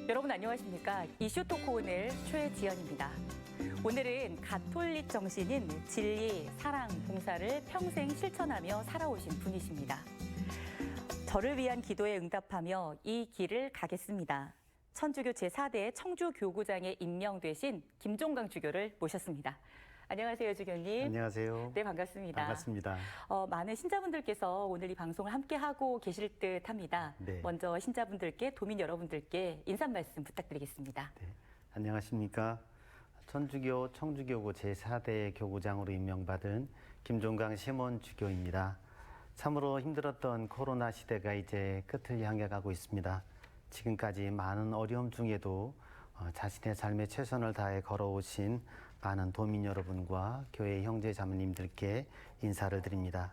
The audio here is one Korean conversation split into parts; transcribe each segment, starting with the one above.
여러분 안녕하십니까? 이슈 토크 오늘 최지연입니다. 오늘은 가톨릭 정신인 진리, 사랑, 봉사를 평생 실천하며 살아오신 분이십니다. 저를 위한 기도에 응답하며 이 길을 가겠습니다. 천주교 제4대 청주교구장에 임명되신 김종강 주교를 모셨습니다. 안녕하세요, 주교님. 안녕하세요. 네, 반갑습니다. 반갑습니다. 많은 신자분들께서 오늘 이 방송을 함께하고 계실 듯 합니다. 네. 먼저 신자분들께, 도민 여러분들께 인사 말씀 부탁드리겠습니다. 네. 안녕하십니까. 천주교 청주교구 제4대 교구장으로 임명받은 김종강 시몬 주교입니다. 참으로 힘들었던 코로나 시대가 이제 끝을 향해 가고 있습니다. 지금까지 많은 어려움 중에도 자신의 삶에 최선을 다해 걸어오신 많은 도민 여러분과 교회 형제 자매님들께 인사를 드립니다.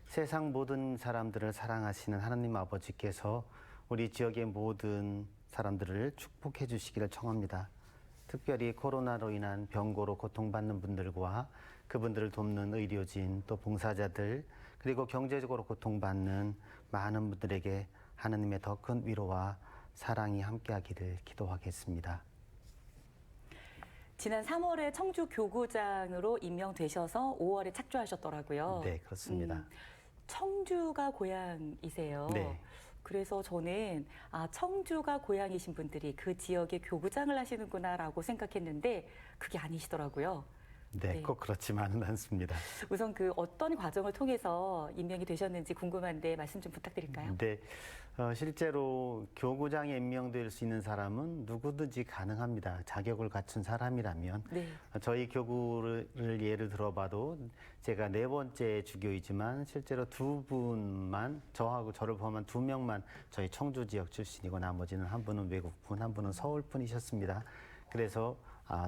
세상 모든 사람들을 사랑하시는 하나님 아버지께서 우리 지역의 모든 사람들을 축복해 주시기를 청합니다. 특별히 코로나로 인한 병고로 고통받는 분들과 그분들을 돕는 의료진, 또 봉사자들, 그리고 경제적으로 고통받는 많은 분들에게 하나님의 더 큰 위로와 사랑이 함께하기를 기도하겠습니다. 지난 3월에 청주교구장으로 임명되셔서 5월에 착주하셨더라고요. 네, 그렇습니다. 청주가 고향이세요. 네. 그래서 저는 청주가 고향이신 분들이 그 지역에 교구장을 하시는구나라고 생각했는데 그게 아니시더라고요. 네, 꼭 그렇지만은 않습니다. 우선 그 어떤 과정을 통해서 임명이 되셨는지 궁금한데 말씀 좀 부탁드릴까요? 네, 실제로 교구장에 임명될 수 있는 사람은 누구든지 가능합니다. 자격을 갖춘 사람이라면. 네. 저희 교구를 예를 들어봐도 제가 4번째 주교이지만 실제로 2분만, 저하고 저를 포함한 2명만 저희 청주 지역 출신이고 나머지는 한 분은 외국분, 한 분은 서울분이셨습니다. 그래서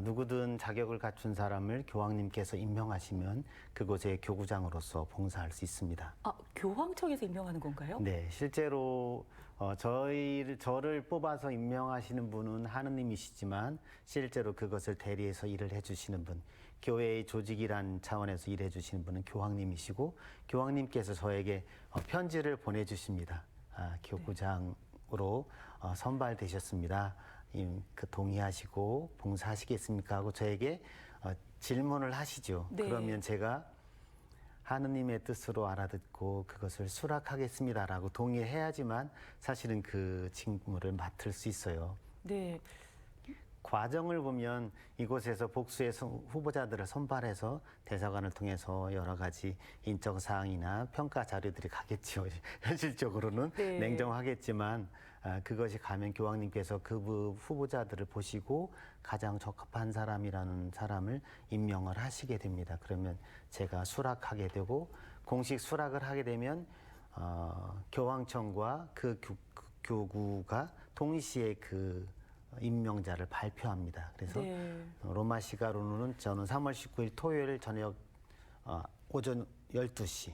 누구든 자격을 갖춘 사람을 교황님께서 임명하시면 그곳의 교구장으로서 봉사할 수 있습니다. 교황청에서 임명하는 건가요? 네, 실제로 저를 뽑아서 임명하시는 분은 하느님이시지만 실제로 그것을 대리해서 일을 해주시는 분, 교회의 조직이란 차원에서 일해 주시는 분은 교황님이시고 교황님께서 저에게 편지를 보내주십니다. 교구장으로 선발되셨습니다. 동의하시고 봉사하시겠습니까? 하고 저에게 질문을 하시죠. 네. 그러면 제가 하느님의 뜻으로 알아듣고 그것을 수락하겠습니다라고 동의해야지만 사실은 그 직무를 맡을 수 있어요. 네. 과정을 보면 이곳에서 복수의 후보자들을 선발해서 대사관을 통해서 여러 가지 인적 사항이나 평가 자료들이 가겠죠. 현실적으로는 네. 냉정하겠지만 그것이 가면 교황님께서 그 후보자들을 보시고 가장 적합한 사람이라는 사람을 임명을 하시게 됩니다. 그러면 제가 수락하게 되고 공식 수락을 하게 되면 교황청과 그 교구가 동시에 그 임명자를 발표합니다. 그래서 네. 로마 시간으로는 저는 3월 19일 토요일 저녁 오전 12시,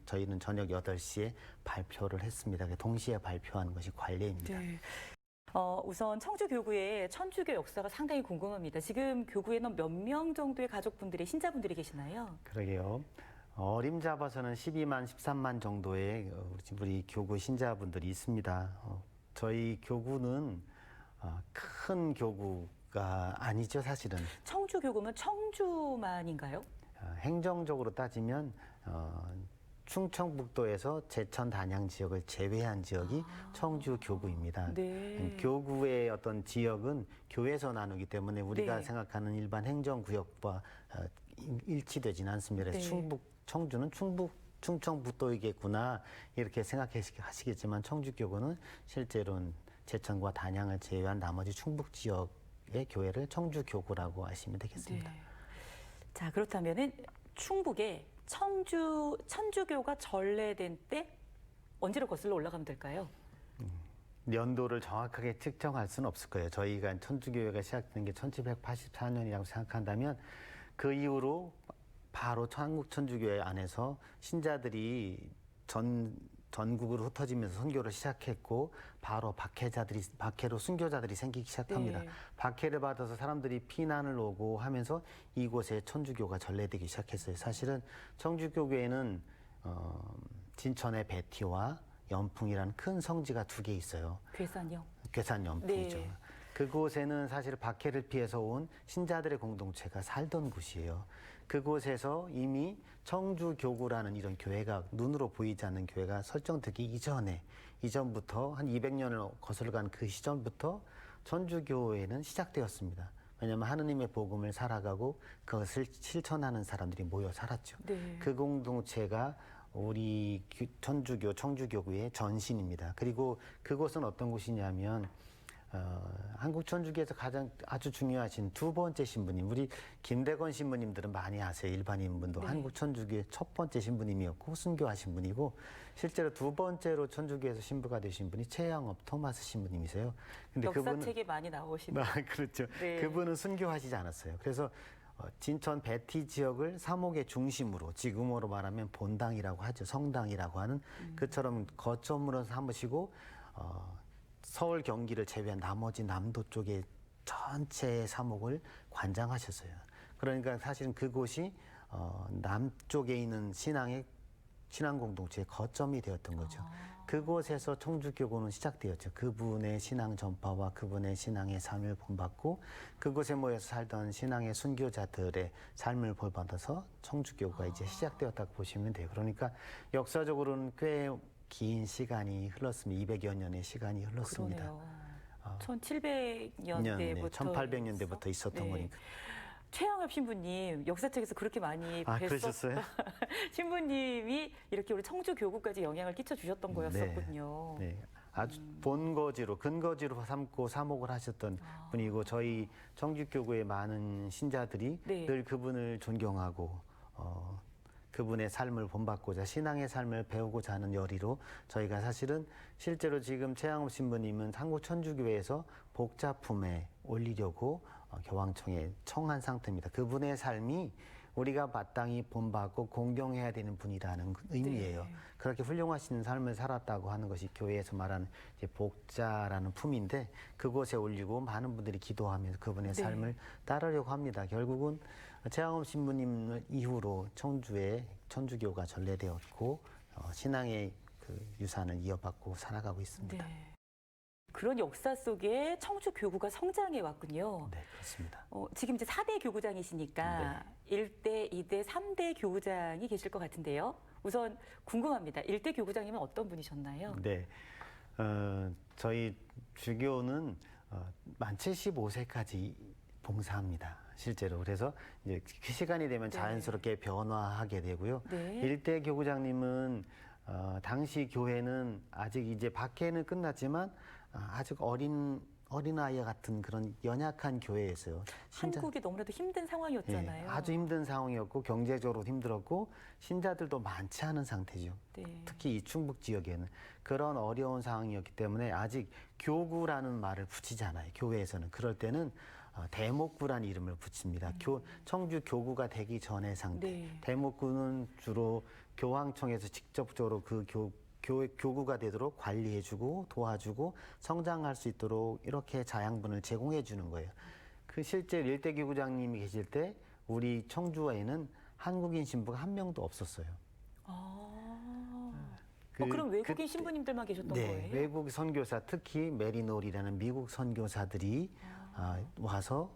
저희는 저녁 8시에 발표를 했습니다. 동시에 발표하는 것이 관례입니다. 네. 우선 청주교구의 천주교 역사가 상당히 궁금합니다. 지금 교구에는 몇 명 정도의 가족분들이, 신자분들이 계시나요? 그러게요. 어림잡아서는 12만, 13만 정도의 우리 교구 신자분들이 있습니다. 저희 교구는 큰 교구가 아니죠, 사실은. 청주교구면 청주만인가요? 행정적으로 따지면 충청북도에서 제천 단양 지역을 제외한 지역이 청주 교구입니다. 네. 교구의 어떤 지역은 교에서 나누기 때문에 우리가 네. 생각하는 일반 행정구역과 일치되지는 않습니다. 네. 청주는 충청북도이겠구나 이렇게 생각하시겠지만 청주교구는 실제로는 제천과 단양을 제외한 나머지 충북 지역의 교회를 청주교구라고 아시면 되겠습니다. 네. 자, 그렇다면은 충북에 천주교가 전래된 때 언제로 거슬러 올라가면 될까요? 연도를 정확하게 측정할 수는 없을 거예요. 저희가 천주교회가 시작된 게 1784년이라고 생각한다면 그 이후로 바로 한국 천주교회 안에서 신자들이 전국으로 흩어지면서 선교를 시작했고 바로 박해로 순교자들이 생기기 시작합니다. 네. 박해를 받아서 사람들이 피난을 오고 하면서 이곳에 천주교가 전래되기 시작했어요. 사실은 청주교회에는 진천의 베티와 연풍이라는 큰 성지가 2개 있어요. 괴산요. 괴산 연풍이죠. 네. 그곳에는 사실 박해를 피해서 온 신자들의 공동체가 살던 곳이에요. 그곳에서 이미 청주교구라는 이런 교회가 눈으로 보이지 않는 교회가 설정되기 이전부터 한 200년을 거슬러간 그 시점부터 천주교회는 시작되었습니다. 왜냐하면 하느님의 복음을 살아가고 그것을 실천하는 사람들이 모여 살았죠. 네. 그 공동체가 우리 천주교, 청주교구의 전신입니다. 그리고 그곳은 어떤 곳이냐면 한국 천주교에서 가장 아주 중요하신 두 번째 신부님, 우리 김대건 신부님들은 많이 아세요. 일반인분도. 네. 한국 천주교의 첫 번째 신부님이었고 순교하신 분이고, 실제로 두 번째로 천주교에서 신부가 되신 분이 최양업 토마스 신부님이세요. 근데 역사책에 많이 나오시는. 그렇죠. 네. 그분은 순교하시지 않았어요. 그래서 진천 배티 지역을 사목의 중심으로, 지금으로 말하면 본당이라고 하죠. 성당이라고 하는 그처럼 거점으로 삼으시고 서울 경기를 제외한 나머지 남도 쪽에 전체 사목을 관장하셨어요. 그러니까 사실은 그곳이 남쪽에 있는 신앙 공동체의 거점이 되었던 거죠. 그곳에서 청주교구는 시작되었죠. 그분의 신앙 전파와 그분의 신앙의 삶을 본받고 그곳에 모여서 살던 신앙의 순교자들의 삶을 본받아서 청주교구가 이제 시작되었다고 보시면 돼요. 그러니까 역사적으로는 꽤 긴 시간이 흘렀습니다. 200여 년의 시간이 흘렀습니다. 그러네요. 1700년대부터 1800년대부터 있었던 네. 거니까. 최양엽 신부님 역사책에서 그렇게 많이 그러셨어요? 신부님이 이렇게 우리 청주 교구까지 영향을 끼쳐 주셨던 거였었군요. 네. 아주 본거지로, 근거지로 삼고 사목을 하셨던 분이고, 저희 청주교구의 많은 신자들이 네. 늘 그분을 존경하고 그분의 삶을 본받고자 신앙의 삶을 배우고자 하는 열의로 저희가 사실은 실제로 지금 최양업 신부님은 한국 천주교회에서 복자품에 올리려고 교황청에 청한 상태입니다. 그분의 삶이 우리가 마땅히 본받고 공경해야 되는 분이라는 의미예요. 네. 그렇게 훌륭하신 삶을 살았다고 하는 것이 교회에서 말하는 이제 복자라는 품인데, 그곳에 올리고 많은 분들이 기도하면서 그분의 네. 삶을 따르려고 합니다. 결국은 최양업 신부님 이후로 청주에 천주교가 전래되었고 신앙의 그 유산을 이어받고 살아가고 있습니다. 네. 그런 역사 속에 청주 교구가 성장해 왔군요. 네, 그렇습니다. 지금 이제 4대 교구장이시니까 1대, 2대, 3대 교구장이 계실 것 같은데요. 우선 궁금합니다. 1대 교구장님은 어떤 분이셨나요? 네, 저희 주교는 만 75세까지 봉사합니다. 실제로. 그래서 이제 그 시간이 되면 네. 자연스럽게 변화하게 되고요. 네. 일대 교구장님은 당시 교회는 아직 이제 박해는 끝났지만 아직 어린아이 같은 그런 연약한 교회였어요. 한국이 너무나도 힘든 상황이었잖아요. 예, 아주 힘든 상황이었고 경제적으로 힘들었고 신자들도 많지 않은 상태죠. 네. 특히 이 충북 지역에는 그런 어려운 상황이었기 때문에 아직 교구라는 말을 붙이지 않아요. 교회에서는. 그럴 때는 대목구라는 이름을 붙입니다. 청주 교구가 되기 전의 상태. 네. 대목구는 주로 교황청에서 직접적으로 그 교구가 되도록 관리해주고 도와주고 성장할 수 있도록 이렇게 자양분을 제공해 주는 거예요. 그 실제 일대 교구장님이 계실 때 우리 청주에는 한국인 신부가 한 명도 없었어요. 그럼 외국인 신부님들만 계셨던 네, 거예요? 외국 선교사, 특히 메리놀이라는 미국 선교사들이 와서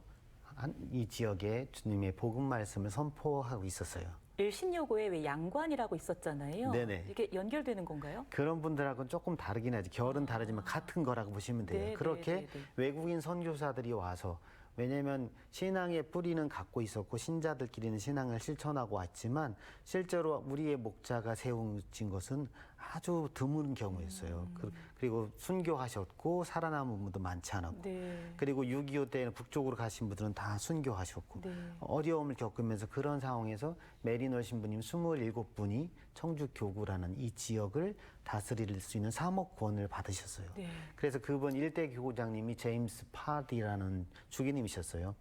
이 지역에 주님의 복음 말씀을 선포하고 있었어요. 일신여고에 왜 양관이라고 있었잖아요. 네네. 이게 연결되는 건가요? 그런 분들하고는 조금 다르긴 하지. 결은 다르지만 같은 거라고 보시면 돼요. 네, 그렇게 네, 네, 네. 외국인 선교사들이 와서, 왜냐하면 신앙의 뿌리는 갖고 있었고 신자들끼리는 신앙을 실천하고 왔지만 실제로 우리의 목자가 세워진 것은 아주 드문 경우였어요. 그리고 순교하셨고 살아남은 분도 많지 않았고, 네. 그리고 6.25 때는 북쪽으로 가신 분들은 다 순교하셨고, 네. 어려움을 겪으면서 그런 상황에서 메리놀 신부님 27분이 청주 교구라는 이 지역을 다스릴 수 있는 사목권을 받으셨어요. 네. 그래서 그분 일대 교구장님이 제임스 파디라는 주기님이셨어요.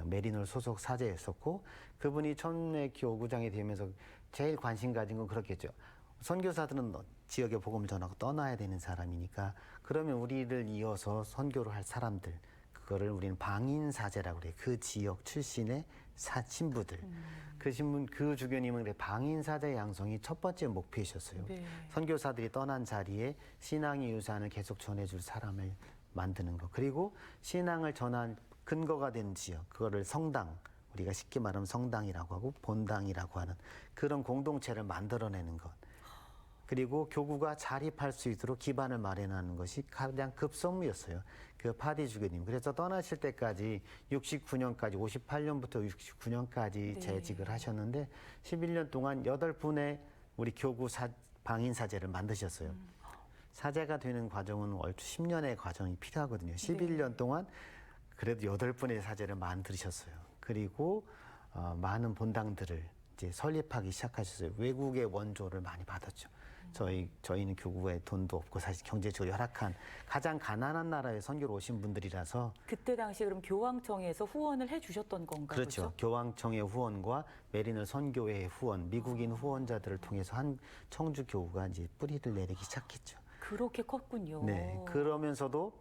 메리놀 소속 사제였었고, 그분이 처음에 교구장이 되면서 제일 관심 가진 건 그렇겠죠. 선교사들은 지역에 복음을 전하고 떠나야 되는 사람이니까 그러면 우리를 이어서 선교를 할 사람들, 그거를 우리는 방인사제라고 그래요. 그 지역 출신의 신부들. 그 신분, 그 주교님은 방인사제 양성이 첫 번째 목표이셨어요. 네. 선교사들이 떠난 자리에 신앙의 유산을 계속 전해줄 사람을 만드는 것. 그리고 신앙을 전한 근거가 되는 지역, 그거를 성당, 우리가 쉽게 말하면 성당이라고 하고 본당이라고 하는 그런 공동체를 만들어내는 것. 그리고 교구가 자립할 수 있도록 기반을 마련하는 것이 가장 급선무였어요. 그 파디 주교님. 그래서 떠나실 때까지 69년까지, 58년부터 69년까지 네. 재직을 하셨는데 11년 동안 8분의 우리 교구 방인 사제를 만드셨어요. 사제가 되는 과정은 얼추 10년의 과정이 필요하거든요. 11년 동안 그래도 8분의 사제를 만드셨어요. 그리고 많은 본당들을 이제 설립하기 시작하셨어요. 외국의 원조를 많이 받았죠. 저희는 교구에 돈도 없고 사실 경제적으로 열악한 가장 가난한 나라에 선교로 오신 분들이라서 그때 당시 그럼 교황청에서 후원을 해주셨던 건가요? 그렇죠. 교황청의 후원과 메리너 선교회의 후원, 미국인 후원자들을 통해서 한 청주 교구가 이제 뿌리를 내리기 시작했죠. 그렇게 컸군요. 네. 그러면서도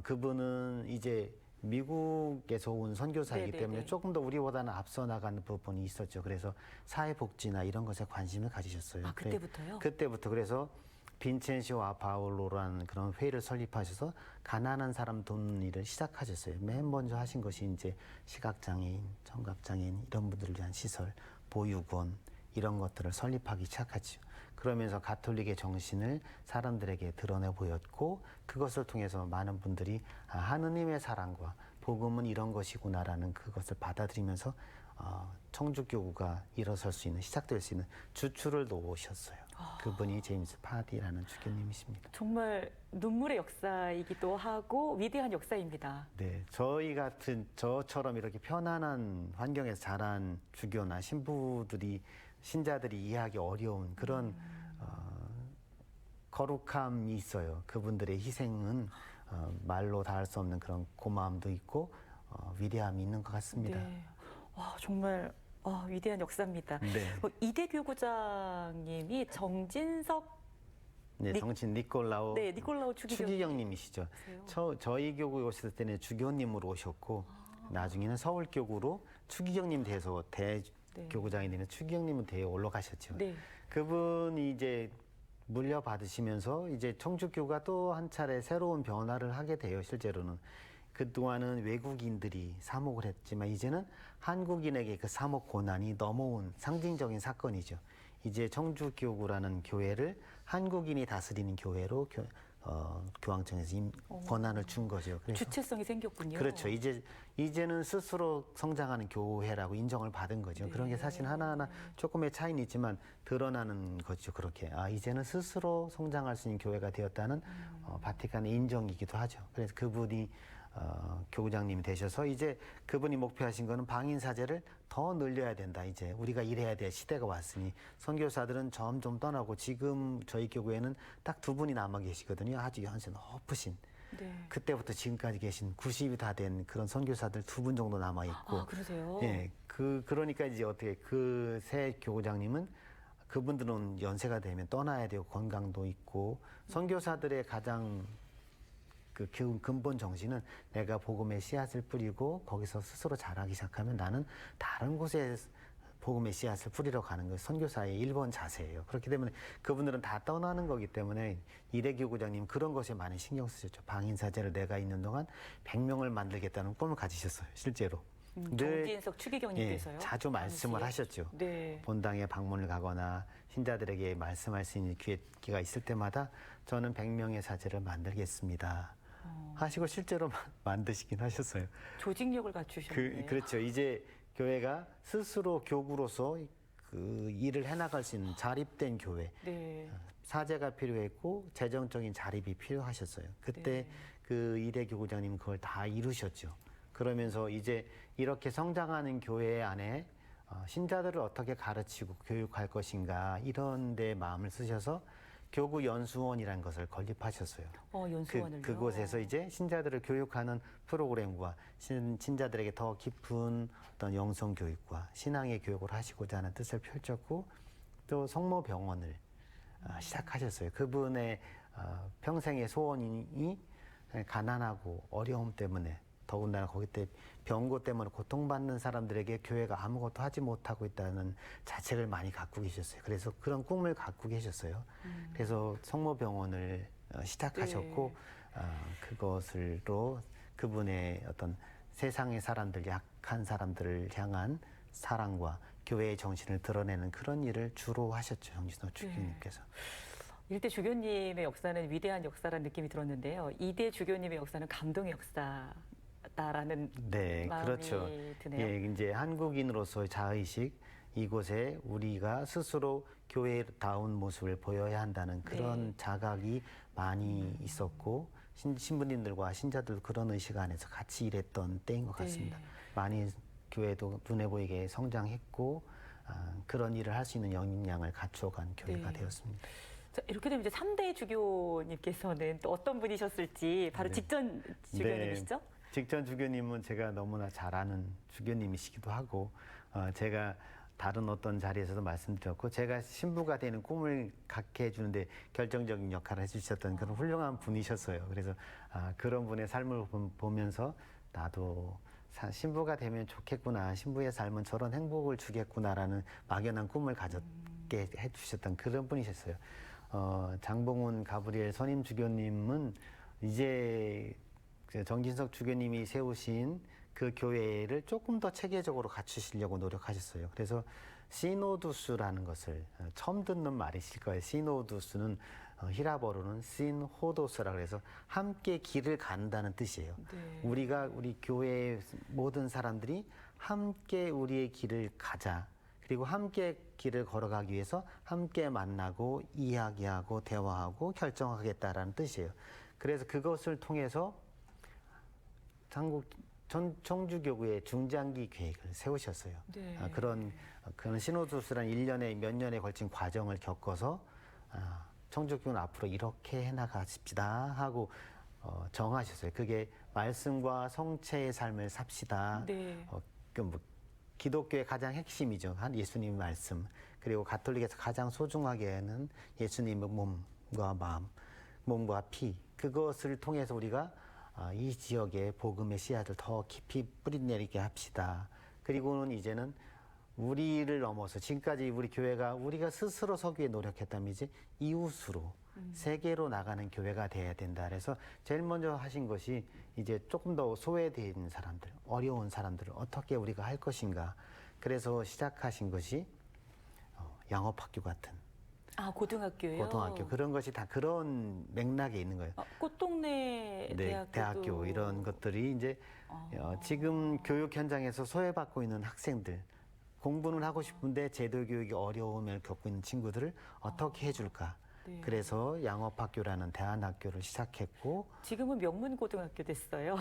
그분은 이제 미국에서 온 선교사이기 네네네. 때문에 조금 더 우리보다는 앞서 나가는 부분이 있었죠. 그래서 사회복지나 이런 것에 관심을 가지셨어요. 아, 그때부터요? 그때부터 그래서 빈첸시오와 바울로라는 그런 회의를 설립하셔서 가난한 사람 돕는 일을 시작하셨어요. 맨 먼저 하신 것이 이제 시각장애인, 청각장애인 이런 분들을 위한 시설, 보육원 이런 것들을 설립하기 시작하죠. 그러면서 가톨릭의 정신을 사람들에게 드러내 보였고 그것을 통해서 많은 분들이 하느님의 사랑과 복음은 이런 것이구나라는 그것을 받아들이면서 청주교구가 일어설 수 있는, 시작될 수 있는 주축을 놓으셨어요. 그분이 제임스 파디라는 주교님이십니다. 정말 눈물의 역사이기도 하고 위대한 역사입니다. 네, 저희 같은 저처럼 이렇게 편안한 환경에서 자란 주교나 신부들이 신자들이 이해하기 어려운 그런 거룩함이 있어요. 그분들의 희생은 말로 다 할 수 없는 그런 고마움도 있고 위대함이 있는 것 같습니다. 네. 와, 정말 위대한 역사입니다. 네. 이대 교구장님이 정진석 네, 정신 니콜라오 니콜라오 추기경님이시죠. 저희 교구에 오셨을 때는 주교님으로 오셨고 나중에는 서울교구로 추기경님 돼서 대교구장이 되면 추기경님은 대에 올라가셨죠. 네. 그분이 이제 물려받으시면서 이제 청주교가 또 한 차례 새로운 변화를 하게 돼요. 실제로는 그동안은 외국인들이 사목을 했지만 이제는 한국인에게 그 사목 고난이 넘어온 상징적인 사건이죠. 이제 청주교구라는 교회를 한국인이 다스리는 교회로 교황청에서 권한을 준 거죠. 그래서 주체성이 생겼군요. 그렇죠. 이제는 스스로 성장하는 교회라고 인정을 받은 거죠. 그런 게 사실 하나하나 조금의 차이는 있지만 드러나는 거죠. 그렇게 이제는 스스로 성장할 수 있는 교회가 되었다는 바티칸의 인정이기도 하죠. 그래서 그분이 교구장님이 되셔서 이제 그분이 목표하신 거는 방인 사제를 더 늘려야 된다. 이제 우리가 일해야 될 시대가 왔으니 선교사들은 점점 떠나고 지금 저희 교구에는 딱 2분이 남아 계시거든요. 아주 연세 높으신. 네. 그때부터 지금까지 계신 90이 다 된 그런 선교사들 2분 정도 남아 있고. 아, 그러세요? 예. 그러니까 이제 어떻게 그 새 교구장님은 그분들은 연세가 되면 떠나야 되고 건강도 있고 선교사들의 가장 그 근본 정신은 내가 복음의 씨앗을 뿌리고 거기서 스스로 자라기 시작하면 나는 다른 곳에 복음의 씨앗을 뿌리러 가는 것이 선교사의 1번 자세예요. 그렇기 때문에 그분들은 다 떠나는 거기 때문에 이대교 구장님 그런 것에 많이 신경 쓰셨죠. 방인사제를 내가 있는 동안 100명을 만들겠다는 꿈을 가지셨어요. 실제로. 정진석 추기경님께서요? 자주 말씀을 하셨죠. 네. 본당에 방문을 가거나 신자들에게 말씀할 수 있는 기회가 있을 때마다 저는 100명의 사제를 만들겠습니다. 하시고 실제로 만드시긴 하셨어요. 조직력을 갖추셨네요. 그렇죠. 이제 교회가 스스로 교구로서 그 일을 해나갈 수 있는 자립된 교회. 네. 사제가 필요했고 재정적인 자립이 필요하셨어요. 그때 그 이대 교구장님은 그걸 다 이루셨죠. 그러면서 이제 이렇게 성장하는 교회 안에 신자들을 어떻게 가르치고 교육할 것인가 이런 데 마음을 쓰셔서 교구 연수원이라는 것을 건립하셨어요. 연수원을요? 그곳에서 이제 신자들을 교육하는 프로그램과 신자들에게 더 깊은 어떤 영성 교육과 신앙의 교육을 하시고자 하는 뜻을 펼쳤고 또 성모병원을 시작하셨어요. 그분의 평생의 소원이 가난하고 어려움 때문에 더군다나 거기 때 병고 때문에 고통받는 사람들에게 교회가 아무것도 하지 못하고 있다는 자책을 많이 갖고 계셨어요. 그래서 그런 꿈을 갖고 계셨어요. 그래서 성모병원을 시작하셨고 그것으로 그분의 어떤 세상의 사람들, 약한 사람들을 향한 사랑과 교회의 정신을 드러내는 그런 일을 주로 하셨죠, 정진호 주교님께서. 일대 주교님의 역사는 위대한 역사라는 느낌이 들었는데요. 이대 주교님의 역사는 감동의 역사다라는 네, 마음이 그렇죠. 드네요. 예, 이제 한국인으로서의 자의식, 이곳에 우리가 스스로 교회다운 모습을 보여야 한다는 그런 네. 자각이 많이 있었고, 신부님들과 신자들 그런 의식 안에서 같이 일했던 때인 것 같습니다. 네. 많이 교회도 눈에 보이게 성장했고, 그런 일을 할 수 있는 역량을 갖춰간 교회가 네. 되었습니다. 자, 이렇게 되면 이제 3대 주교님께서는 또 어떤 분이셨을지 바로 네. 직전 주교님이시죠? 직전 주교님은 제가 너무나 잘 아는 주교님이시기도 하고, 제가 다른 어떤 자리에서도 말씀드렸고, 제가 신부가 되는 꿈을 갖게 해주는데 결정적인 역할을 해주셨던 그런 훌륭한 분이셨어요. 그래서 그런 분의 삶을 보면서 나도 신부가 되면 좋겠구나, 신부의 삶은 저런 행복을 주겠구나라는 막연한 꿈을 가졌게 해주셨던 그런 분이셨어요. 장봉훈 가브리엘 선임 주교님은 이제 그 정진석 주교님이 세우신 그 교회를 조금 더 체계적으로 갖추시려고 노력하셨어요. 그래서 시노두스라는 것을 처음 듣는 말이실 거예요. 시노두스는 히라버로는 신호도스라고 해서 함께 길을 간다는 뜻이에요. 네. 우리 교회의 모든 사람들이 함께 우리의 길을 가자. 그리고 함께 길을 걸어가기 위해서 함께 만나고 이야기하고 대화하고 결정하겠다라는 뜻이에요. 그래서 그것을 통해서 한국 청주교구의 중장기 계획을 세우셨어요. 네. 그런 신호수술한 1년에 몇 년에 걸친 과정을 겪어서 청주교는 앞으로 이렇게 해나가십시다 하고 정하셨어요. 그게 말씀과 성체의 삶을 삽시다. 네. 기독교의 가장 핵심이죠. 한 예수님의 말씀. 그리고 가톨릭에서 가장 소중하게 하는 예수님의 몸과 마음, 몸과 피. 그것을 통해서 우리가 이 지역의 복음의 씨앗을 더 깊이 뿌리내리게 합시다. 그리고는 이제는 우리를 넘어서 지금까지 우리 교회가 우리가 스스로 서기 위해 노력했다면 이제 이웃으로 세계로 나가는 교회가 돼야 된다. 그래서 제일 먼저 하신 것이 이제 조금 더 소외된 사람들, 어려운 사람들을 어떻게 우리가 할 것인가. 그래서 시작하신 것이 양업학교 같은 고등학교예요? 고등학교 그런 것이 다 그런 맥락에 있는 거예요. 꽃동네 네, 대학교 이런 것들이 이제 지금 교육 현장에서 소외받고 있는 학생들, 공부는 하고 싶은데 제도 교육이 어려움을 겪고 있는 친구들을 어떻게 해줄까? 네. 그래서 양업학교라는 대안학교를 시작했고, 지금은 명문고등학교 됐어요.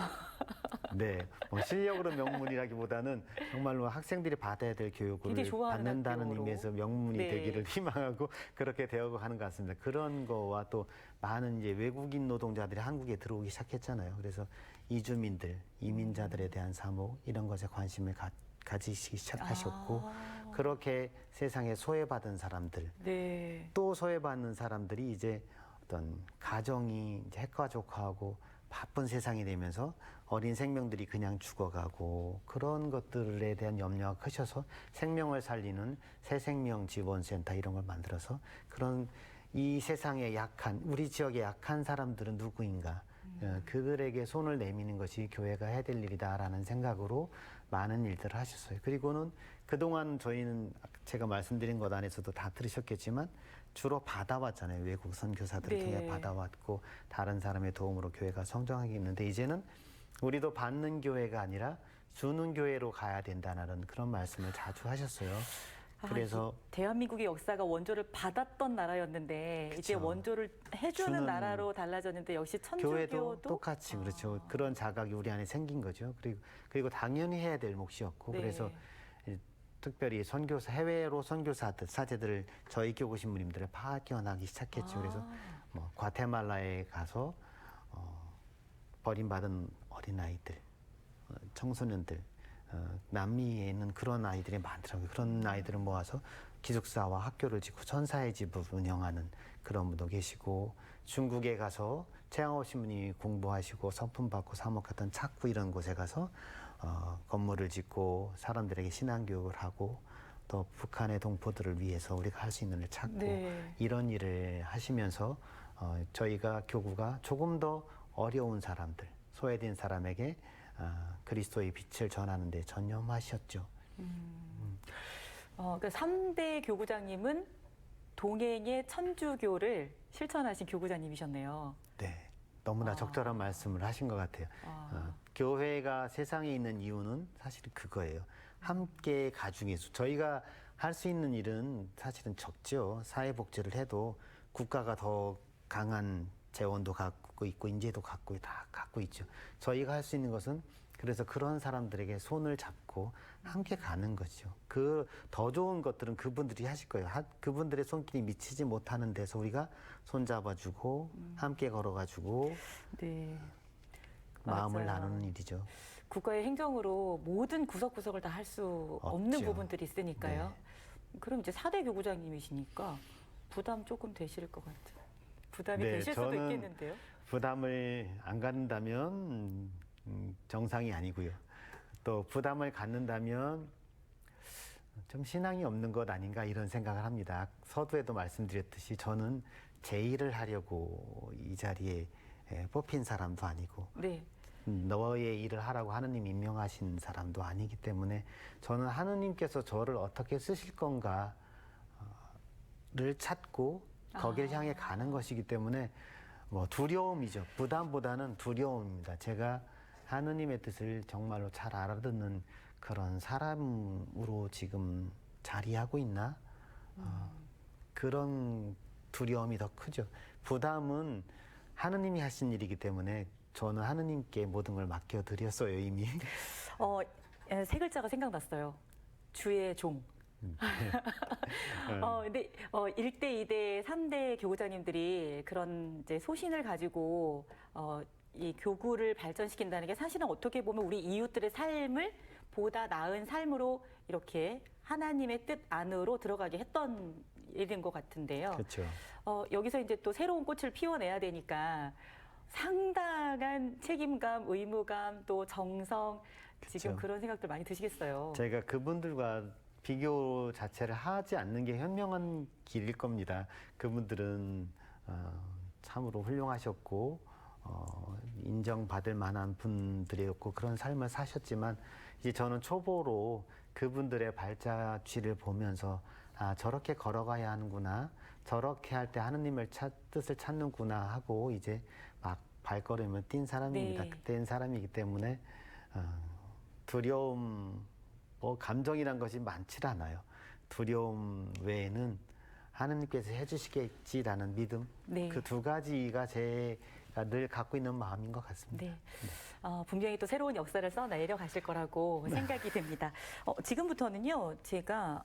네, 실력으로 명문이라기보다는 정말로 학생들이 받아야 될 교육을 굉장히 좋아하는 받는다는 학교로. 의미에서 명문이 네. 되기를 희망하고 그렇게 되어가고 하는 것 같습니다. 그런 거와 또 많은 이제 외국인 노동자들이 한국에 들어오기 시작했잖아요. 그래서 이주민들, 이민자들에 대한 사목 이런 것에 관심을 가지시기 시작하셨고, 그렇게 세상에 소외받은 사람들, 네. 또 소외받는 사람들이 이제 어떤 가정이 이제 핵가족화하고 바쁜 세상이 되면서 어린 생명들이 그냥 죽어가고 그런 것들에 대한 염려가 크셔서 생명을 살리는 새생명지원센터 이런 걸 만들어서 그런 이 세상에 약한 우리 지역의 약한 사람들은 누구인가 그들에게 손을 내미는 것이 교회가 해야 될 일이다라는 생각으로 많은 일들을 하셨어요. 그리고는 그동안 저희는 제가 말씀드린 것 안에서도 다 들으셨겠지만 주로 받아왔잖아요. 외국 선교사들을 네. 통해 받아왔고 다른 사람의 도움으로 교회가 성장하게 있는데 이제는 우리도 받는 교회가 아니라 주는 교회로 가야 된다는 그런 말씀을 자주 하셨어요. 그래서 대한민국의 역사가 원조를 받았던 나라였는데 이제 그쵸. 원조를 해주는 주는 나라로 달라졌는데 역시 교회도 천주교도 똑같이 그렇죠. 그런 자각이 우리 안에 생긴 거죠. 그리고 당연히 해야 될 몫이었고 네. 그래서 특별히 선교사 해외로 선교사들 사제들을 저희 교구 신부님들을 파견하기 시작했죠. 그래서 뭐 과테말라에 가서 버림받은 어린 아이들, 청소년들, 남미에 있는 그런 아이들이 많더라고요. 그런 아이들을 모아서 기숙사와 학교를 짓고 천사의 집을 운영하는 그런 분도 계시고 중국에 가서 최양호 신부님이 공부하시고 선품 받고 사목했던 착구 이런 곳에 가서 건물을 짓고 사람들에게 신앙교육을 하고 또 북한의 동포들을 위해서 우리가 할 수 있는 일을 찾고 네. 이런 일을 하시면서 저희가 교구가 조금 더 어려운 사람들, 소외된 사람에게 그리스도의 빛을 전하는 데 전념하셨죠. 그러니까 3대 교구장님은 동행의 천주교를 실천하신 교구장님이셨네요. 네, 너무나 적절한 말씀을 하신 것 같아요. 교회가 세상에 있는 이유는 사실은 그거예요. 함께 가중해서 저희가 할 수 있는 일은 사실은 적죠. 사회복지를 해도 국가가 더 강한 재원도 갖고 있고 인재도 갖고 다 갖고 있죠. 저희가 할 수 있는 것은 그래서 그런 사람들에게 손을 잡고 함께 가는 거죠. 그 더 좋은 것들은 그분들이 하실 거예요. 그분들의 손길이 미치지 못하는 데서 우리가 손 잡아주고 함께 걸어가지고 네. 마음을 맞아요. 나누는 일이죠. 국가의 행정으로 모든 구석구석을 다 할 수 없는 없죠. 부분들이 있으니까요. 그럼 이제 4대 교구장님이시니까 부담 조금 되실 것 같아요. 부담이 네, 되실 수도 저는 있겠는데요. 부담을 안 갖는다면 정상이 아니고요. 또 부담을 갖는다면 좀 신앙이 없는 것 아닌가 이런 생각을 합니다. 서두에도 말씀드렸듯이 저는 제 일을 하려고 이 자리에 뽑힌 사람도 아니고 네. 너의 일을 하라고 하느님 임명하신 사람도 아니기 때문에 저는 하느님께서 저를 어떻게 쓰실 건가를 찾고 거기를 향해 가는 것이기 때문에 뭐 두려움이죠. 부담보다는 두려움입니다. 제가 하느님의 뜻을 정말로 잘 알아듣는 그런 사람으로 지금 자리하고 있나? 그런 두려움이 더 크죠. 부담은 하느님이 하신 일이기 때문에 저는 하느님께 모든 걸 맡겨드렸어요, 이미. 세 글자가 생각났어요. 주의 종. 근데 1대, 2대, 3대 교구장님들이 그런 이제 소신을 가지고 이 교구를 발전시킨다는 게 사실은 어떻게 보면 우리 이웃들의 삶을 보다 나은 삶으로 이렇게 하나님의 뜻 안으로 들어가게 했던 일인 것 같은데요. 그렇죠. 여기서 이제 또 새로운 꽃을 피워내야 되니까 상당한 책임감, 의무감, 또 정성, 지금 그쵸. 그런 생각들 많이 드시겠어요. 제가 그분들과 비교 자체를 하지 않는 게 현명한 길일 겁니다. 그분들은 참으로 훌륭하셨고 인정받을 만한 분들이었고 그런 삶을 사셨지만 이제 저는 초보로 그분들의 발자취를 보면서 저렇게 걸어가야 하는구나, 저렇게 할 때 하느님을 뜻을 찾는구나 하고 이제 막 발걸음을 띈 사람입니다. 네. 그때인 사람이기 때문에 두려움, 뭐 감정이란 것이 많지 않아요. 두려움 외에는 하느님께서 해주시겠지라는 믿음, 네. 그 두 가지가 제가 늘 갖고 있는 마음인 것 같습니다. 네. 분명히 또 새로운 역사를 써내려 가실 거라고 생각이 듭니다. 지금부터는요, 제가,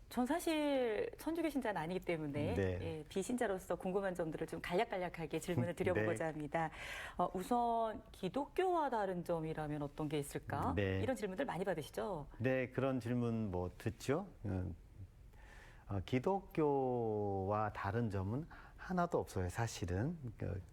전 사실 천주교 신자는 아니기 때문에 네. 예, 비신자로서 궁금한 점들을 좀 간략간략하게 질문을 드려보고자 네. 합니다. 우선 기독교와 다른 점이라면 어떤 게 있을까? 네. 이런 질문들 많이 받으시죠? 네, 그런 질문 뭐 듣죠? 기독교와 다른 점은 하나도 없어요, 사실은.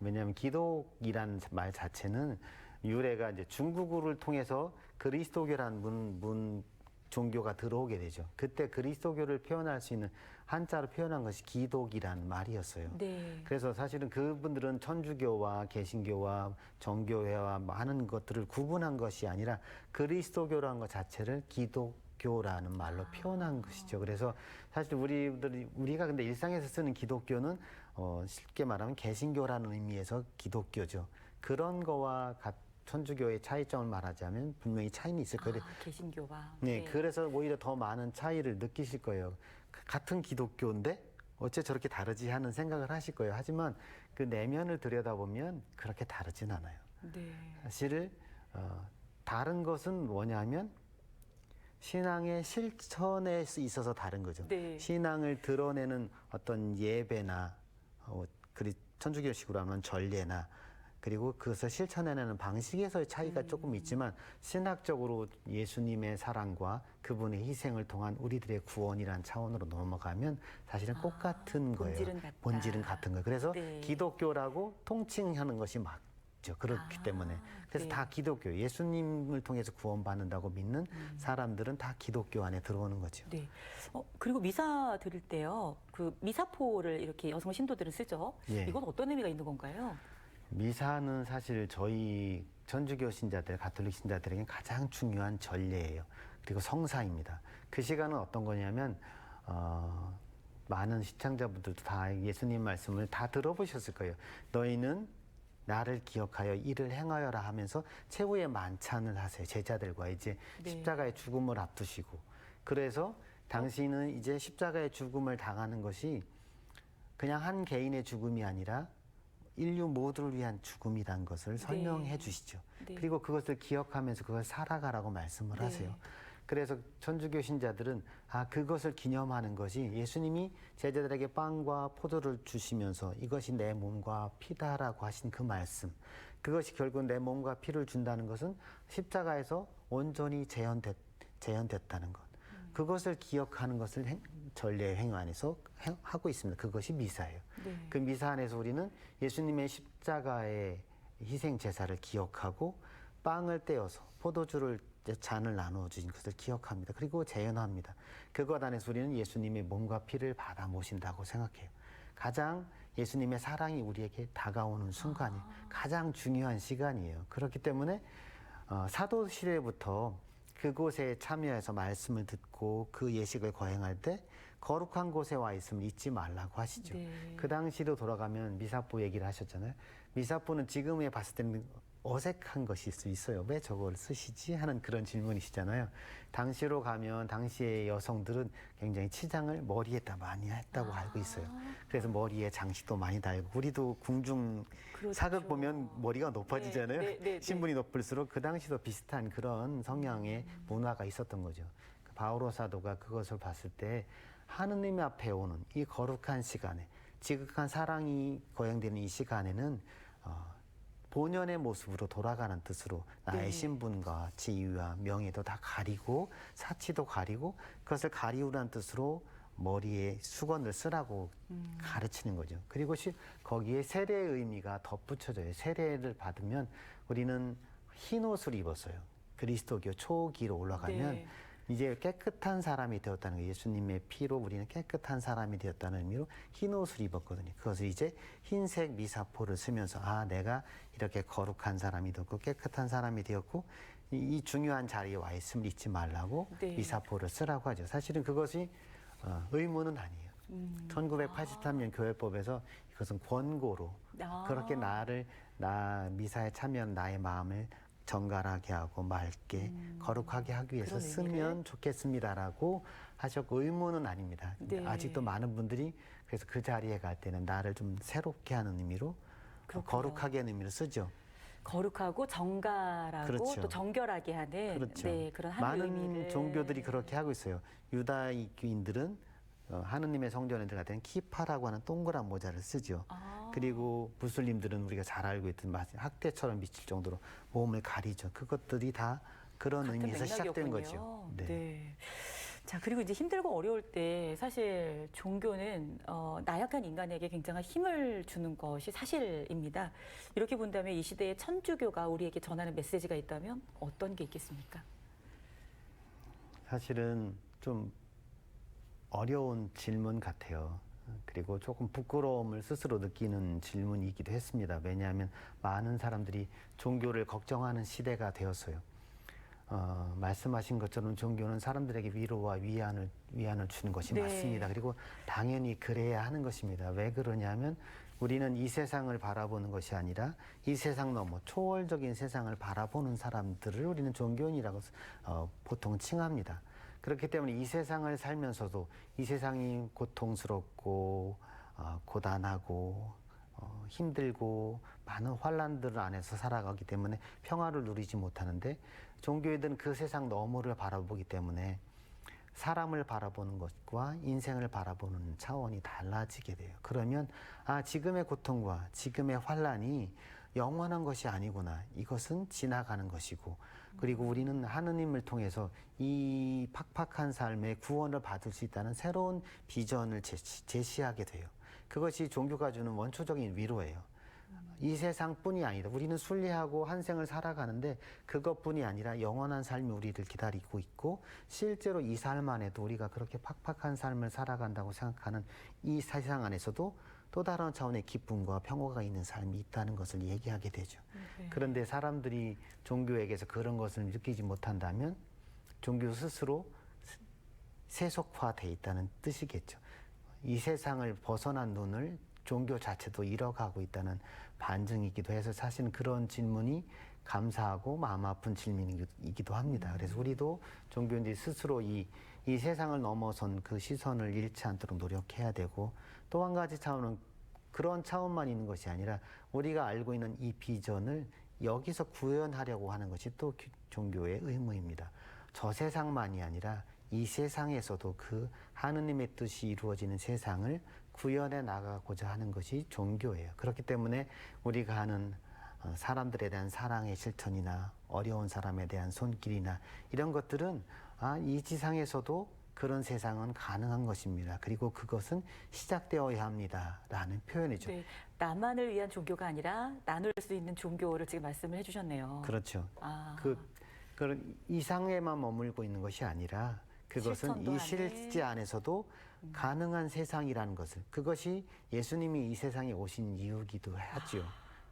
왜냐하면 기독이라는 말 자체는 유래가 이제 중국어를 통해서 그리스도교라는 종교가 들어오게 되죠. 그때 그리스도교를 표현할 수 있는 한자로 표현한 것이 기독이라는 말이었어요. 네. 그래서 사실은 그분들은 천주교와 개신교와 정교회와 많은 것들을 구분한 것이 아니라 그리스도교라는 것 자체를 기독교라는 말로 표현한 것이죠. 그래서 사실 우리가 근데 일상에서 쓰는 기독교는 쉽게 말하면 개신교라는 의미에서 기독교죠. 그런 거와 천주교의 차이점을 말하자면 분명히 차이는 있을 거예요. 개신교와. 네, 그래서 오히려 더 많은 차이를 느끼실 거예요. 같은 기독교인데 어째 저렇게 다르지 하는 생각을 하실 거예요. 하지만 그 내면을 들여다보면 그렇게 다르진 않아요. 네. 사실 다른 것은 뭐냐면 신앙의 실천에 있어서 다른 거죠. 네. 신앙을 드러내는 어떤 예배나 천주교식으로 하면 전례나 그리고 그것을 실천해내는 방식에서의 차이가 조금 있지만 신학적으로 예수님의 사랑과 그분의 희생을 통한 우리들의 구원이라는 차원으로 넘어가면 사실은 똑같은 거예요. 본질은 같다. 본질은 같은 거예요. 그래서 네. 기독교라고 통칭하는 것이 맞죠. 그렇기 때문에. 그래서 네. 다 기독교, 예수님을 통해서 구원받는다고 믿는 사람들은 다 기독교 안에 들어오는 거죠. 네. 그리고 미사 드릴 때요, 그 미사포를 이렇게 여성 신도들은 쓰죠. 예. 이건 어떤 의미가 있는 건가요? 미사는 사실 저희 천주교 신자들, 가톨릭 신자들에게 가장 중요한 전례예요. 그리고 성사입니다. 그 시간은 어떤 거냐면 많은 시청자분들도 다 예수님 말씀을 다 들어보셨을 거예요. 너희는 나를 기억하여 이를 행하여라 하면서 최후의 만찬을 하세요. 제자들과 이제 네. 십자가의 죽음을 앞두시고. 그래서 당신은 이제 십자가의 죽음을 당하는 것이 그냥 한 개인의 죽음이 아니라 인류 모두를 위한 죽음이란 것을 설명해 주시죠. 네. 그리고 그것을 기억하면서 그걸 살아가라고 말씀을 네. 하세요. 그래서 천주교 신자들은 그것을 기념하는 것이 예수님이 제자들에게 빵과 포도를 주시면서 이것이 내 몸과 피다라고 하신 그 말씀, 그것이 결국 내 몸과 피를 준다는 것은 십자가에서 온전히 재현됐다는 것. 그것을 기억하는 것을 전례 행위 안에서 하고 있습니다. 그것이 미사예요. 네. 그 미사 안에서 우리는 예수님의 십자가의 희생 제사를 기억하고 빵을 떼어서 포도주를 잔을 나누어 주신 것을 기억합니다. 그리고 재현합니다. 그것 안에서 우리는 예수님의 몸과 피를 받아 모신다고 생각해요. 가장 예수님의 사랑이 우리에게 다가오는 순간이 가장 중요한 시간이에요. 그렇기 때문에 사도 시대부터 그곳에 참여해서 말씀을 듣고 그 예식을 거행할 때 거룩한 곳에 와 있음을 잊지 말라고 하시죠. 네. 그 당시로 돌아가면 미사포 얘기를 하셨잖아요. 미사포는 지금에 봤을 때는 어색한 것일 수 있어요. 왜 저걸 쓰시지? 하는 그런 질문이시잖아요. 당시로 가면 당시의 여성들은 굉장히 치장을 머리에다 많이 했다고 알고 있어요. 그래서 머리에 장식도 많이 달고 우리도 궁중 그렇죠. 사극 보면 머리가 높아지잖아요. 네. 신분이 높을수록 그 당시도 비슷한 그런 성향의 문화가 있었던 거죠. 바오로 사도가 그것을 봤을 때 하느님 앞에 오는 이 거룩한 시간에 지극한 사랑이 거행되는 이 시간에는 본연의 모습으로 돌아가는 뜻으로 나의 네. 신분과 지위와 명예도 다 가리고 사치도 가리고 그것을 가리우라는 뜻으로 머리에 수건을 쓰라고 가르치는 거죠. 그리고 거기에 세례의 의미가 덧붙여져요. 세례를 받으면 우리는 흰 옷을 입었어요. 그리스도교 초기로 올라가면 네. 이제 깨끗한 사람이 되었다는 거예요. 예수님의 피로 우리는 깨끗한 사람이 되었다는 의미로 흰 옷을 입었거든요. 그것을 이제 흰색 미사포를 쓰면서 내가 이렇게 거룩한 사람이 되었고 깨끗한 사람이 되었고 이 중요한 자리에 와 있음을 잊지 말라고 네. 미사포를 쓰라고 하죠. 사실은 그것이 의무는 아니에요. 1983년 교회법에서 이것은 권고로 그렇게 나 미사에 참여한 나의 마음을 정갈하게 하고 맑게 거룩하게 하기 위해서 그런 쓰면 의미를? 좋겠습니다라고 하셨고 의무는 아닙니다. 네. 아직도 많은 분들이 그래서 그 자리에 갈 때는 나를 좀 새롭게 하는 의미로 그렇군요. 거룩하게 하는 의미로 쓰죠. 거룩하고 정갈하고 그렇죠. 또 정결하게 하는 그렇죠. 네, 그런 한 많은 의미를 종교들이 그렇게 하고 있어요. 유다인들은 하느님의 성전에 들어갈 때는 키파라고 하는 동그란 모자를 쓰죠. 그리고 무슬림들은 우리가 잘 알고 있던 학대처럼 미칠 정도로 몸을 가리죠. 그것들이 다 그런 같은 의미에서 시작된 맥락이었군요. 거죠. 네. 자, 그리고 이제 힘들고 어려울 때 사실 종교는 나약한 인간에게 굉장한 힘을 주는 것이 사실입니다. 이렇게 본다면 이 시대의 천주교가 우리에게 전하는 메시지가 있다면 어떤 게 있겠습니까? 사실은 좀 어려운 질문 같아요. 그리고 조금 부끄러움을 스스로 느끼는 질문이기도 했습니다. 왜냐하면 많은 사람들이 종교를 걱정하는 시대가 되었어요. 말씀하신 것처럼 종교는 사람들에게 위로와 위안을 주는 것이 네. 맞습니다. 그리고 당연히 그래야 하는 것입니다. 왜 그러냐면 우리는 이 세상을 바라보는 것이 아니라 이 세상 넘어 초월적인 세상을 바라보는 사람들을 우리는 종교인이라고 보통 칭합니다. 그렇기 때문에 이 세상을 살면서도 이 세상이 고통스럽고 고단하고 힘들고 많은 환란들 안에서 살아가기 때문에 평화를 누리지 못하는데 종교인들은 그 세상 너머를 바라보기 때문에 사람을 바라보는 것과 인생을 바라보는 차원이 달라지게 돼요. 그러면 지금의 고통과 지금의 환란이 영원한 것이 아니구나. 이것은 지나가는 것이고 그리고 우리는 하느님을 통해서 이 팍팍한 삶에 구원을 받을 수 있다는 새로운 비전을 제시하게 돼요. 그것이 종교가 주는 원초적인 위로예요. 이 세상뿐이 아니다. 우리는 순리하고 한 생을 살아가는데 그것뿐이 아니라 영원한 삶이 우리를 기다리고 있고 실제로 이 삶 안에도 우리가 그렇게 팍팍한 삶을 살아간다고 생각하는 이 세상 안에서도 또 다른 차원의 기쁨과 평화가 있는 삶이 있다는 것을 얘기하게 되죠. 네. 그런데 사람들이 종교에게서 그런 것을 느끼지 못한다면 종교 스스로 세속화돼 있다는 뜻이겠죠. 이 세상을 벗어난 눈을 종교 자체도 잃어가고 있다는 반증이기도 해서 사실은 그런 질문이 감사하고 마음 아픈 질문이기도 합니다. 그래서 우리도 종교인들이 스스로 이 세상을 넘어선 그 시선을 잃지 않도록 노력해야 되고, 또 한 가지 차원은 그런 차원만 있는 것이 아니라 우리가 알고 있는 이 비전을 여기서 구현하려고 하는 것이 또 종교의 의무입니다. 저 세상만이 아니라 이 세상에서도 그 하느님의 뜻이 이루어지는 세상을 구현해 나가고자 하는 것이 종교예요. 그렇기 때문에 우리가 하는 사람들에 대한 사랑의 실천이나 어려운 사람에 대한 손길이나 이런 것들은 이 지상에서도 그런 세상은 가능한 것입니다. 그리고 그것은 시작되어야 합니다라는 표현이죠. 네, 나만을 위한 종교가 아니라 나눌 수 있는 종교를 지금 말씀을 해주셨네요. 그렇죠. 아. 그런 이상에만 머물고 있는 것이 아니라 그것은 실천도 이 안에. 실제 안에서도 가능한 세상이라는 것을, 그것이 예수님이 이 세상에 오신 이유기도 하죠.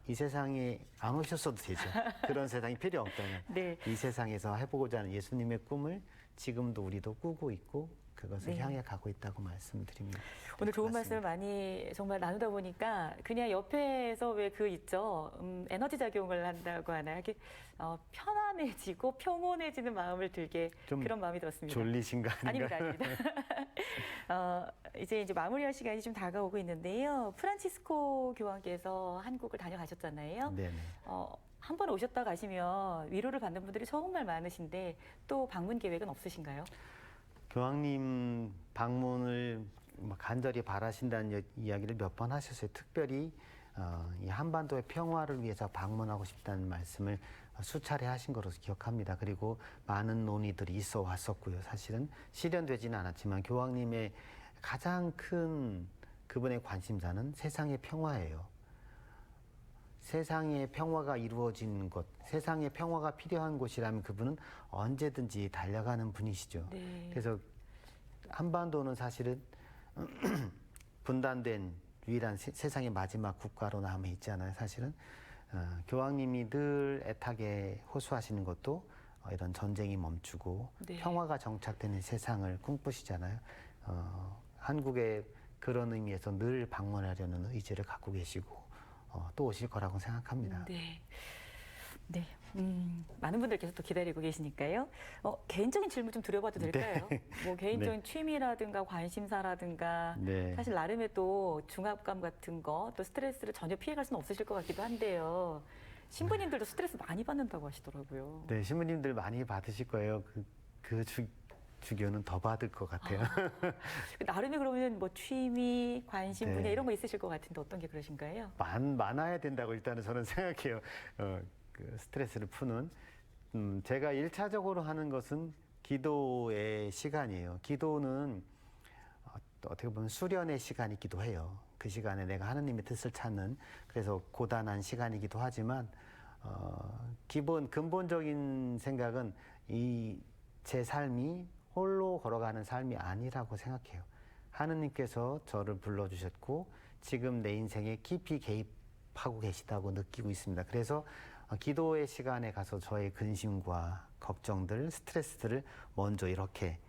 이 세상에 안 오셨어도 되죠. 그런 세상이 필요 없다면. 네. 이 세상에서 해보고자 하는 예수님의 꿈을 지금도 우리도 꾸고 있고 그것을 네. 향해 가고 있다고 말씀드립니다. 오늘 좋은 맞습니다. 말씀을 많이 정말 나누다 보니까 그냥 옆에서 왜 그 있죠. 에너지 작용을 한다고 하나. 이렇게 편안해지고 평온해지는 마음을 들게 좀 그런 마음이 들었습니다. 졸리신가 아닙니다, 아닌가? 아닙니다. 이제 마무리할 시간이 좀 다가오고 있는데요. 프란치스코 교황께서 한국을 다녀가셨잖아요. 네네. 한 번 오셨다 가시면 위로를 받는 분들이 정말 많으신데 또 방문 계획은 없으신가요? 교황님 방문을 간절히 바라신다는 이야기를 몇 번 하셨어요. 특별히 이 한반도의 평화를 위해서 방문하고 싶다는 말씀을 수차례 하신 것으로 기억합니다. 그리고 많은 논의들이 있어 왔었고요. 사실은 실현되지는 않았지만 교황님의 가장 큰 그분의 관심사는 세상의 평화예요. 세상의 평화가 이루어진 곳, 세상의 평화가 필요한 곳이라면 그분은 언제든지 달려가는 분이시죠. 네. 그래서 한반도는 사실은 분단된 유일한 세상의 마지막 국가로 남아 있잖아요. 사실은 교황님이 늘 애타게 호소하시는 것도 이런 전쟁이 멈추고 네. 평화가 정착되는 세상을 꿈꾸시잖아요. 한국의 그런 의미에서 늘 방문하려는 의지를 갖고 계시고 또 오실 거라고 생각합니다. 네. 네. 많은 분들께서 또 기다리고 계시니까요. 개인적인 질문 좀 드려봐도 될까요? 뭐 개인적인 취미라든가 관심사라든가 네. 사실 나름의 또 중압감 같은 거 또 스트레스를 전혀 피해갈 수는 없으실 것 같기도 한데요. 신부님들도 스트레스 많이 받는다고 하시더라고요. 네, 신부님들 많이 받으실 거예요. 주교는 더 받을 것 같아요. 나름의 그러면 뭐 취미, 관심 분야 네. 이런 거 있으실 것 같은데 어떤 게 그러신가요? 많아야 된다고 일단은 저는 생각해요. 그 스트레스를 푸는. 제가 일차적으로 하는 것은 기도의 시간이에요. 기도는 어떻게 보면 수련의 시간이기도 해요. 그 시간에 내가 하느님의 뜻을 찾는, 그래서 고단한 시간이기도 하지만 근본적인 생각은 제 삶이 홀로 걸어가는 삶이 아니라고 생각해요. 하느님께서 저를 불러주셨고 지금 내 인생에 깊이 개입하고 계시다고 느끼고 있습니다. 그래서 기도의 시간에 가서 저의 근심과 걱정들, 스트레스들을 먼저 이렇게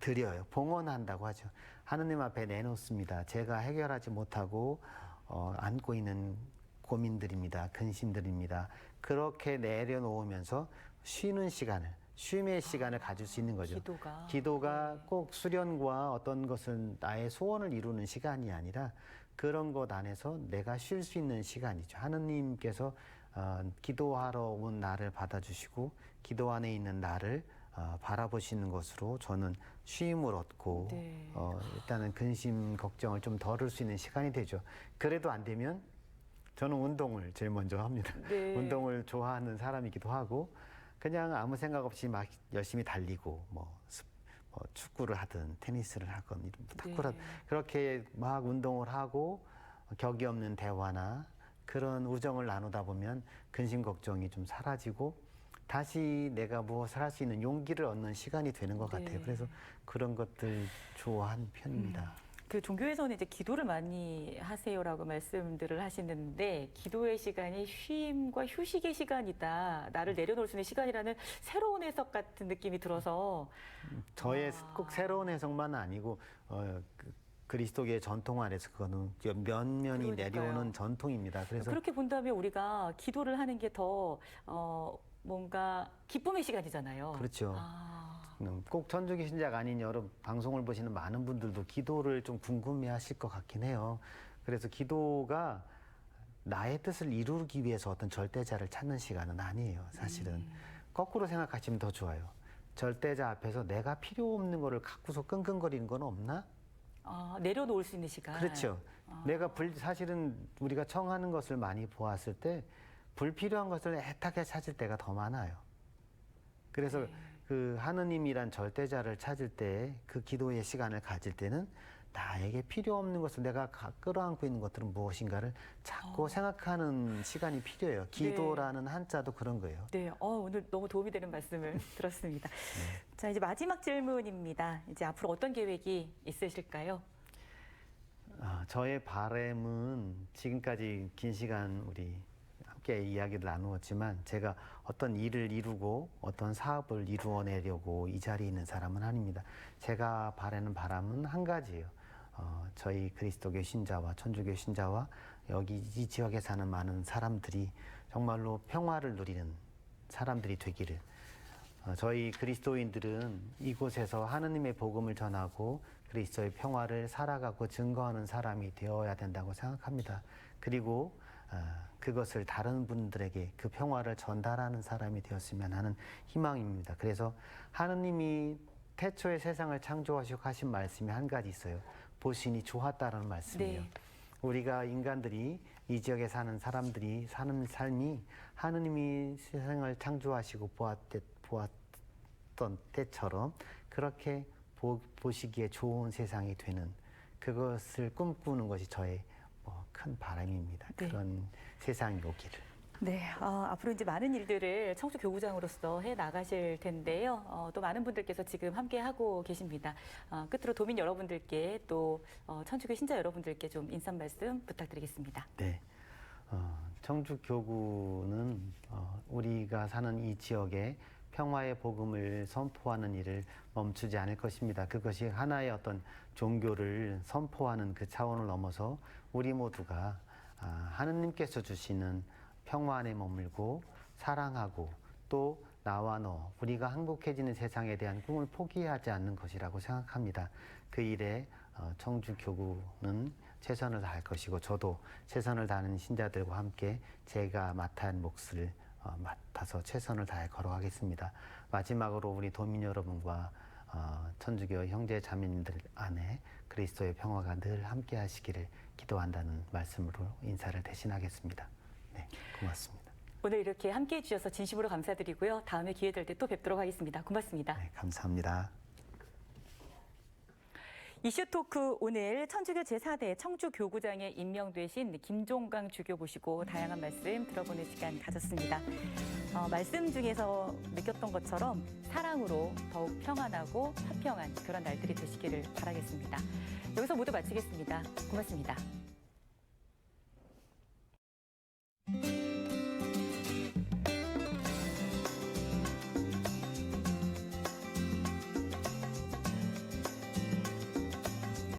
드려요. 봉헌한다고 하죠. 하느님 앞에 내놓습니다. 제가 해결하지 못하고 안고 있는 고민들입니다. 근심들입니다. 그렇게 내려놓으면서 쉬는 시간을, 쉼의 시간을 가질 수 있는 거죠. 기도가 네. 꼭 수련과 어떤 것은 나의 소원을 이루는 시간이 아니라 그런 것 안에서 내가 쉴 수 있는 시간이죠. 하느님께서 기도하러 온 나를 받아주시고 기도 안에 있는 나를 바라보시는 것으로 저는 쉼을 얻고 네. 일단은 근심 걱정을 좀 덜을 수 있는 시간이 되죠. 그래도 안 되면 저는 운동을 제일 먼저 합니다. 네. 운동을 좋아하는 사람이기도 하고 그냥 아무 생각 없이 막 열심히 달리고 뭐 축구를 하든 테니스를 하건 탁구를 네. 그렇게 막 운동을 하고 격이 없는 대화나 그런 우정을 나누다 보면 근심 걱정이 좀 사라지고 다시 내가 무엇을 할 수 있는 용기를 얻는 시간이 되는 것 같아요. 네. 그래서 그런 것들 좋아하는 편입니다. 그 종교에서는 이제 기도를 많이 하세요라고 말씀들을 하시는데 기도의 시간이 쉼과 휴식의 시간이다. 나를 내려놓을 수 있는 시간이라는 새로운 해석 같은 느낌이 들어서 저의 꼭 새로운 해석만 아니고 그리스도교의 전통 안에서 그거는 면면이 그러니까요. 내려오는 전통입니다. 그래서 그렇게 본다면 우리가 기도를 하는 게 더 뭔가 기쁨의 시간이잖아요. 그렇죠. 아, 꼭 천주교 신자가 아닌 여러 방송을 보시는 많은 분들도 기도를 좀 궁금해하실 것 같긴 해요. 그래서 기도가 나의 뜻을 이루기 위해서 어떤 절대자를 찾는 시간은 아니에요. 사실은 거꾸로 생각하시면 더 좋아요. 절대자 앞에서 내가 필요 없는 거를 갖고서 끙끙거리는 건 없나? 내려놓을 수 있는 시간. 그렇죠. 내가 사실은 우리가 청하는 것을 많이 보았을 때 불필요한 것을 애타게 찾을 때가 더 많아요. 그래서 네. 그 하느님이란 절대자를 찾을 때 그 기도의 시간을 가질 때는 나에게 필요 없는 것을 내가 끌어안고 있는 것들은 무엇인가를 자꾸 생각하는 시간이 필요해요. 기도라는 한자도 그런 거예요. 네, 오늘 너무 도움이 되는 말씀을 들었습니다. 자, 이제 마지막 질문입니다. 이제 앞으로 어떤 계획이 있으실까요? 저의 바람은 지금까지 긴 시간 우리 함께 이야기를 나누었지만 제가 어떤 일을 이루고 어떤 사업을 이루어내려고 이 자리에 있는 사람은 아닙니다. 제가 바라는 바람은 한 가지예요. 저희 그리스도교 신자와 천주교 신자와 여기 이 지역에 사는 많은 사람들이 정말로 평화를 누리는 사람들이 되기를. 저희 그리스도인들은 이곳에서 하느님의 복음을 전하고 그리스도의 평화를 살아가고 증거하는 사람이 되어야 된다고 생각합니다. 그리고 그것을 다른 분들에게 그 평화를 전달하는 사람이 되었으면 하는 희망입니다. 그래서 하느님이 태초에 세상을 창조하시고 하신 말씀이 한 가지 있어요. 보시니 좋았다라는 말씀이에요. 네. 우리가 인간들이 이 지역에 사는 사람들이 사는 삶이 하느님이 세상을 창조하시고 보았던 때처럼 그렇게 보시기에 좋은 세상이 되는 그것을 꿈꾸는 것이 저의 큰 바람입니다. 네. 그런 세상이 오기를. 네, 앞으로 이제 많은 일들을 청주 교구장으로서 해 나가실 텐데요. 또 많은 분들께서 지금 함께 하고 계십니다. 끝으로 도민 여러분들께 또 천주교 신자 여러분들께 좀 인사 말씀 부탁드리겠습니다. 네. 청주 교구는 우리가 사는 이 지역에 평화의 복음을 선포하는 일을 멈추지 않을 것입니다. 그것이 하나의 어떤 종교를 선포하는 그 차원을 넘어서 우리 모두가 하느님께서 주시는 평화 안에 머물고 사랑하고 또 나와 너, 우리가 행복해지는 세상에 대한 꿈을 포기하지 않는 것이라고 생각합니다. 그 일에 청주교구는 최선을 다할 것이고 저도 최선을 다하는 신자들과 함께 제가 맡아야 할 몫을 맡아서 최선을 다해 걸어가겠습니다. 마지막으로 우리 도민 여러분과 천주교 형제 자매님들 안에 그리스도의 평화가 늘 함께 하시기를 기도한다는 말씀으로 인사를 대신하겠습니다. 네, 고맙습니다. 오늘 이렇게 함께해 주셔서 진심으로 감사드리고요. 다음에 기회 될 때 또 뵙도록 하겠습니다. 고맙습니다. 네, 감사합니다. 이슈 토크 오늘 천주교 제4대 청주교구장에 임명되신 김종강 주교 모시고 다양한 말씀 들어보는 시간 가졌습니다. 말씀 중에서 느꼈던 것처럼 사랑으로 더욱 평안하고 화평한 그런 날들이 되시기를 바라겠습니다. 여기서 모두 마치겠습니다. 고맙습니다.